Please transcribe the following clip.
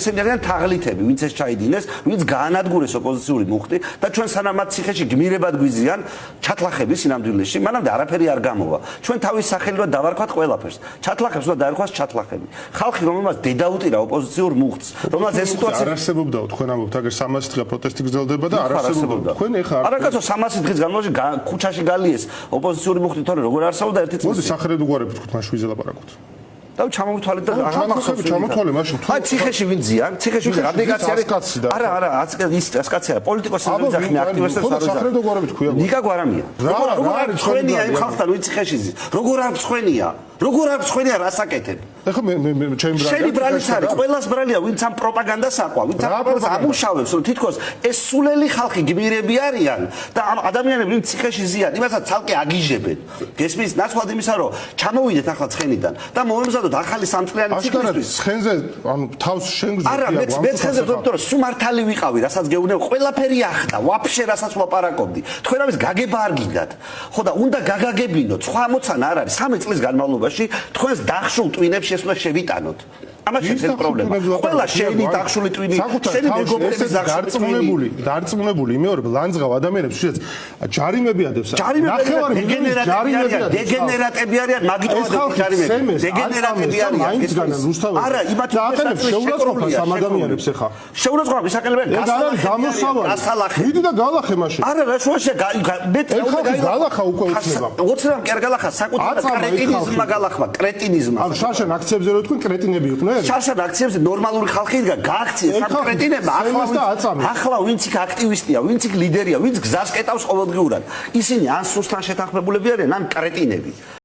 ესენი არიან თაღლითები, ვინც ეს ჩაიდინეს, ვინც გაანადგურეს ოპოზიციური მუხტი და ჩვენ სანამ მათ ციხეში გმირებად გვიზიან ჩათლახების სინამდვილეში, მანამდე არაფერი არ გამოვა. ჩვენ თავის სახელით დავარქვათ ყველაფერს. ჩათლახებს უნდა დაერქვას ჩათლახები. ხალხი რომელმაც დედაუტირა ოპოზიციურ მუხტს, რომელმაც ეს სიტუაცია არ არსებობდაო თქვენ ამბობთ, აგერ 300 დღე პროტესტი გრძელდება და არ არსებობდა. თქვენ ეხა არა კაცო 300 დღის განმავლობაში ქუჩაში გალიეს ოპოზიციური მუხტი თორე როგორ არსებობდა ერთი წელი. მოდი სახედრო გვარებით თქვით მაშინ ვიზელაპარაკოთ. და ჩამოვთვალეთ და აღმახსოვს ჩამოთვალე მაშინ თუ აი ციხეში ვინ ძიან ციხეში ვინ რადიკაცია არა ის კაცია პოლიტიკოსები ვიძახნე აქტივისტებს არ სახედრო გვარებით ქვია ნიკა გვარამია როგორ არის ცხენია იმ ხალხთან ვინ ციხეში ζει როგორ არის ცხენია რასაკეთებ ეხლა მე ჩემი ბრალი შენი ბრალიც არის ყველას ბრალია ვინც ამ პროპაგანდას აყვა ვინც ამუშავებს რომ თითქოს ეს სულელი ხალხი გმირები არიან და ამ ადამიანები ვინც ციხეში ზიან იმასაც ცალკე აგიჟებენ გესმის ნაცვლად იმისა რომ ჩამოვიდეთ ახლა ცხენიდან და მოემზადოთ ახალი სამწლიანი ციკლისთვის ცხენზე ანუ თავს შენ გზია არა მე ცხენზე ვთქვი რომ სუმართალი ვიყავი რასაც გეუბნები ყველაფერი ახდა ვაფშე რასაც ვლაპარაკობდი თქვენ ამის გაგება არ გინდათ ხო და უნდა გაგაგებინოთ სხვა მოცანა არ არის 3 წლის განმავლობაში თქვენს დახშულ ტვინებს შესვლა შევიტანოთ ამაში ეს პრობლემა ყველა შენი დახშული ტვინი შენი მეგობრების დარწმუნებული იმეორებ ლანძღავ ადამიანებს შეც ჯარიმები ადევს დეგენერატები არიან მაგიტო ჯარიმები დეგენერატები არიან არა იმათ შეურაცხყოფას ამ ადამიანებს ეხა შეურაცხყოფა ისაკელებენ გასალახე მიდი და galახე მაშინ არა რა შუაში მე galახა უკვე უცნება ოცნამ კი არ galახა საკუთარ კრეტინიზმმა galახმა კრეტინიზმმა ანუ შაშან აქციებზე რო თქვენ კრეტინები იყვნენ შაშან აქციებზე ნორმალური ხალხი იდგა გააქციეს ამ კრეტინებმა ახლა ვინც იქ აქტივისტია ვინც იქ ლიდერია ვინც გზას კეტავს ყოველდღიურად ისინი ან სუსტან შეთანხმებულები არიან ან კრეტინები